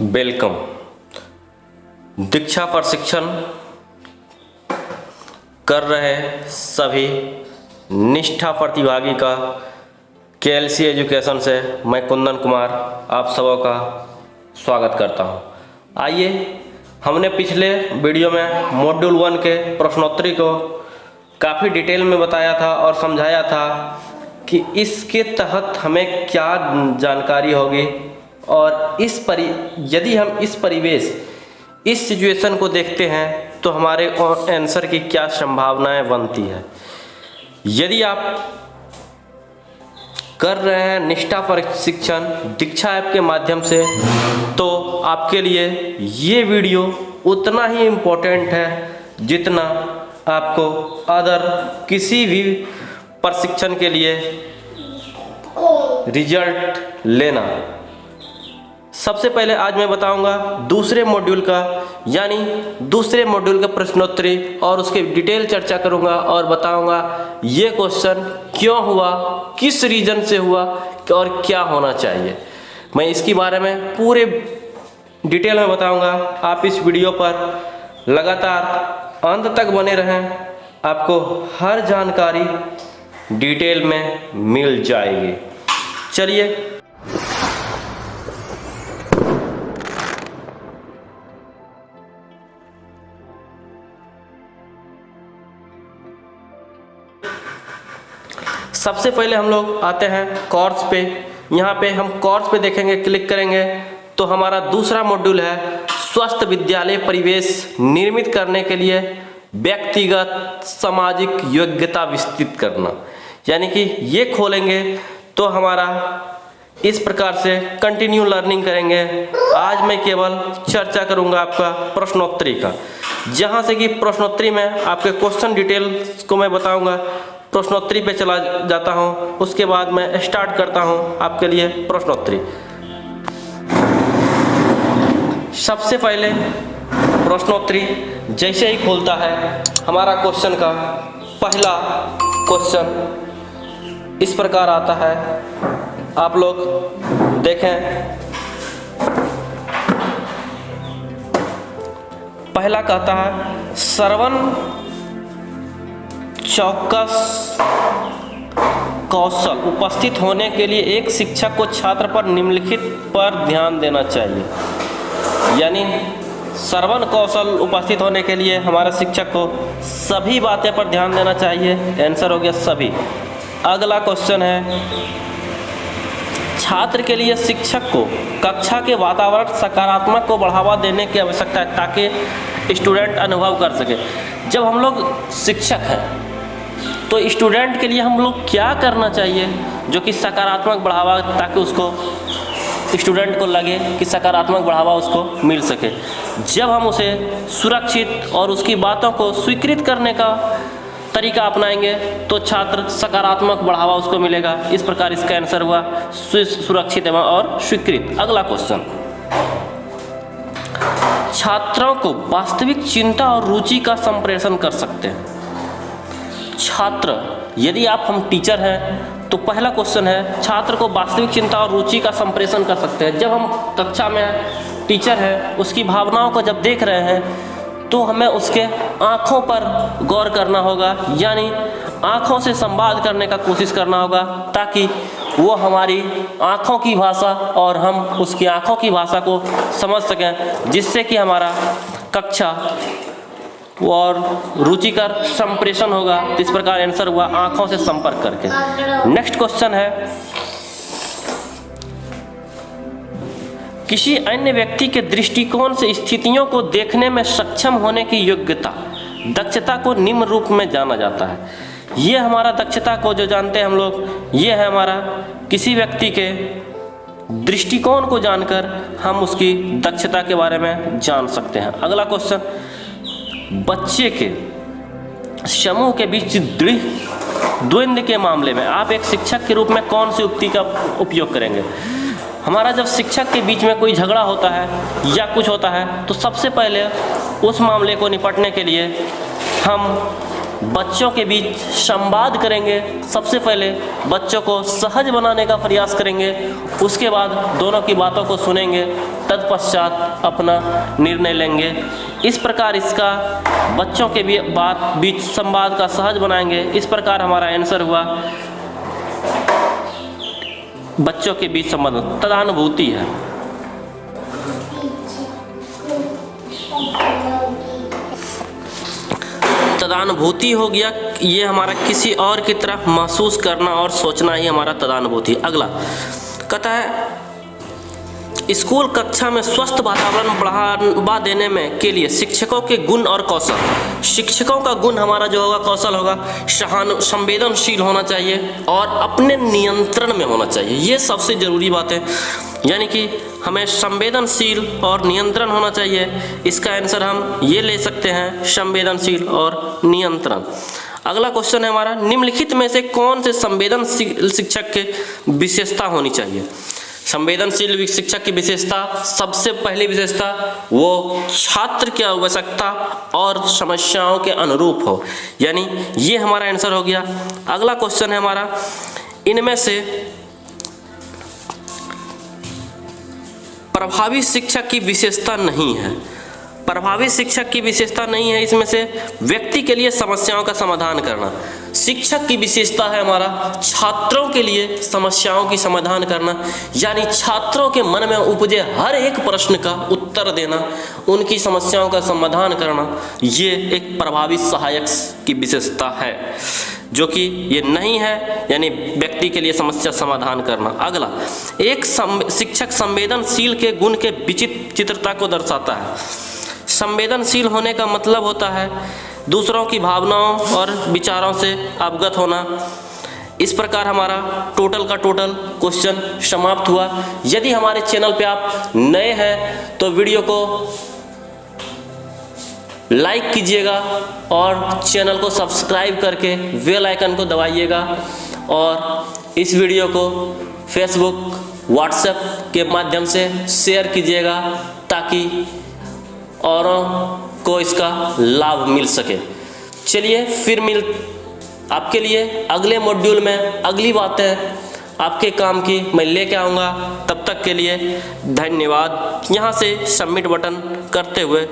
Welcome. दीक्षा प्रशिक्षण कर रहे सभी निष्ठा प्रतिभागी का केएलसी एजुकेशन से मैं कुंदन कुमार आप सबों का स्वागत करता हूं। आइए, हमने पिछले वीडियो में मॉड्यूल 1 के प्रश्नोत्तरी को काफ़ी डिटेल में बताया था और समझाया था कि इसके तहत हमें क्या जानकारी होगी और यदि हम इस परिवेश, इस सिचुएशन को देखते हैं तो हमारे आंसर की क्या संभावनाएं बनती है। यदि आप कर रहे हैं निष्ठा प्रशिक्षण दीक्षा ऐप के माध्यम से, तो आपके लिए ये वीडियो उतना ही इम्पोर्टेंट है जितना आपको अदर किसी भी प्रशिक्षण के लिए रिजल्ट लेना। सबसे पहले आज मैं बताऊंगा दूसरे मॉड्यूल का, यानी दूसरे मॉड्यूल का प्रश्नोत्तरी, और उसके डिटेल चर्चा करूंगा और बताऊंगा ये क्वेश्चन क्यों हुआ, किस रीजन से हुआ और क्या होना चाहिए। मैं इसके बारे में पूरे डिटेल में बताऊंगा। आप इस वीडियो पर लगातार अंत तक बने रहें, आपको हर जानकारी डिटेल में मिल जाएगी। चलिए सबसे पहले हम लोग आते हैं कोर्स पे। यहाँ पे हम कोर्स पे देखेंगे, क्लिक करेंगे तो हमारा दूसरा मॉड्यूल है स्वस्थ विद्यालय परिवेश निर्मित करने के लिए व्यक्तिगत सामाजिक योग्यता विकसित करना। यानी कि ये खोलेंगे तो हमारा इस प्रकार से कंटिन्यू लर्निंग करेंगे। आज मैं केवल चर्चा करूँगा आपका प्रश्नोत्तरी का, जहाँ से कि प्रश्नोत्तरी में आपके क्वेश्चन डिटेल्स को मैं बताऊँगा। प्रश्नोत्तरी पे चला जाता हूँ, उसके बाद मैं स्टार्ट करता हूँ आपके लिए प्रश्नोत्तरी। सबसे पहले प्रश्नोत्तरी जैसे ही खोलता है, हमारा क्वेश्चन का पहला क्वेश्चन इस प्रकार आता है। आप लोग देखें, पहला कहता है श्रवण चौकस कौशल उपस्थित होने के लिए एक शिक्षक को छात्र पर निम्नलिखित पर ध्यान देना चाहिए। यानी श्रवण कौशल उपस्थित होने के लिए हमारे शिक्षक को सभी बातें पर ध्यान देना चाहिए। आंसर हो गया सभी। अगला क्वेश्चन है छात्र के लिए शिक्षक को कक्षा के वातावरण सकारात्मक को बढ़ावा देने की आवश्यकता है ताकि स्टूडेंट अनुभव कर सके। जब हम लोग शिक्षक हैं तो स्टूडेंट के लिए हम लोग क्या करना चाहिए जो कि सकारात्मक बढ़ावा, ताकि उसको स्टूडेंट को लगे कि सकारात्मक बढ़ावा उसको मिल सके। जब हम उसे सुरक्षित और उसकी बातों को स्वीकृत करने का तरीका अपनाएंगे तो छात्र सकारात्मक बढ़ावा उसको मिलेगा। इस प्रकार इसका आंसर हुआ सुरक्षित एवं और स्वीकृत। अगला क्वेश्चन, छात्रों को वास्तविक चिंता और रुचि का संप्रेषण कर सकते हैं। छात्र, यदि हम टीचर हैं तो पहला क्वेश्चन है छात्र को वास्तविक चिंता और रुचि का संप्रेषण कर सकते हैं। जब हम कक्षा में टीचर हैं, उसकी भावनाओं को जब देख रहे हैं तो हमें उसके आँखों पर गौर करना होगा, यानी आँखों से संवाद करने का कोशिश करना होगा ताकि वो हमारी आँखों की भाषा और हम उसकी आँखों की भाषा को समझ सकें, जिससे कि हमारा कक्षा और रुचिकर संप्रेषण होगा। इस प्रकार आंसर हुआ आँखों से संपर्क करके। नेक्स्ट क्वेश्चन है किसी अन्य व्यक्ति के दृष्टिकोण से स्थितियों को देखने में सक्षम होने की योग्यता, दक्षता को निम्न रूप में जाना जाता है। ये हमारा दक्षता को जो जानते हैं हम लोग, ये है हमारा किसी व्यक्ति के दृष्टिकोण को जानकर हम उसकी दक्षता के बारे में जान सकते हैं। अगला क्वेश्चन, बच्चे के समूह के बीच द्वंद्व के मामले में आप एक शिक्षक के रूप में कौन सी उक्ति का उपयोग करेंगे। हमारा जब शिक्षक के बीच में कोई झगड़ा होता है या कुछ होता है तो सबसे पहले उस मामले को निपटने के लिए हम बच्चों के बीच संवाद करेंगे। सबसे पहले बच्चों को सहज बनाने का प्रयास करेंगे, उसके बाद दोनों की बातों को सुनेंगे, तत्पश्चात अपना निर्णय लेंगे। इस प्रकार इसका बच्चों के बीच संवाद का सहज बनाएंगे। इस प्रकार हमारा आंसर हुआ बच्चों के बीच संबंध तदानुभूति है। तदानुभूति हो गया, ये हमारा किसी और की तरह महसूस करना और सोचना ही हमारा तदानुभूति। अगला कहता है स्कूल कक्षा में स्वस्थ वातावरण बढ़ावा देने में के लिए शिक्षकों के गुण और कौशल। शिक्षकों का गुण हमारा जो होगा, कौशल होगा, संवेदनशील होना चाहिए और अपने नियंत्रण में होना चाहिए। ये सबसे ज़रूरी बात है, यानी कि हमें संवेदनशील और नियंत्रण होना चाहिए। इसका आंसर हम ये ले सकते हैं, संवेदनशील और नियंत्रण। अगला क्वेश्चन है हमारा, निम्नलिखित में से कौन से संवेदनशील शिक्षक के विशेषता होनी चाहिए। संवेदनशील शिक्षक की विशेषता, सबसे पहली विशेषता वो छात्र की आवश्यकता और समस्याओं के अनुरूप हो, यानी ये हमारा आंसर हो गया। अगला क्वेश्चन है हमारा, इनमें से प्रभावी शिक्षक की विशेषता नहीं है। प्रभावी शिक्षक की विशेषता नहीं है इसमें से व्यक्ति के लिए समस्याओं का समाधान करना। शिक्षक की विशेषता है हमारा छात्रों के लिए समस्याओं की समाधान करना, यानी छात्रों के मन में उपजे हर एक प्रश्न का उत्तर देना, उनकी समस्याओं का समाधान करना। ये एक प्रभावी सहायक की विशेषता है, जो कि ये नहीं है, यानी व्यक्ति के लिए समस्या समाधान करना। अगला, एक शिक्षक संवेदनशील के गुण के विचित्रता को दर्शाता है। संवेदनशील होने का मतलब होता है दूसरों की भावनाओं और विचारों से अवगत होना। इस प्रकार हमारा टोटल का टोटल क्वेश्चन समाप्त हुआ। यदि हमारे चैनल पे आप नए हैं तो वीडियो को लाइक कीजिएगा और चैनल को सब्सक्राइब करके बेल आइकन को दबाइएगा, और इस वीडियो को फेसबुक, व्हाट्सएप के माध्यम से शेयर कीजिएगा ताकि औरों को इसका लाभ मिल सके। चलिए फिर आपके लिए अगले मॉड्यूल में अगली बातें आपके काम की मैं लेके आऊँगा। तब तक के लिए धन्यवाद। यहाँ से सबमिट बटन करते हुए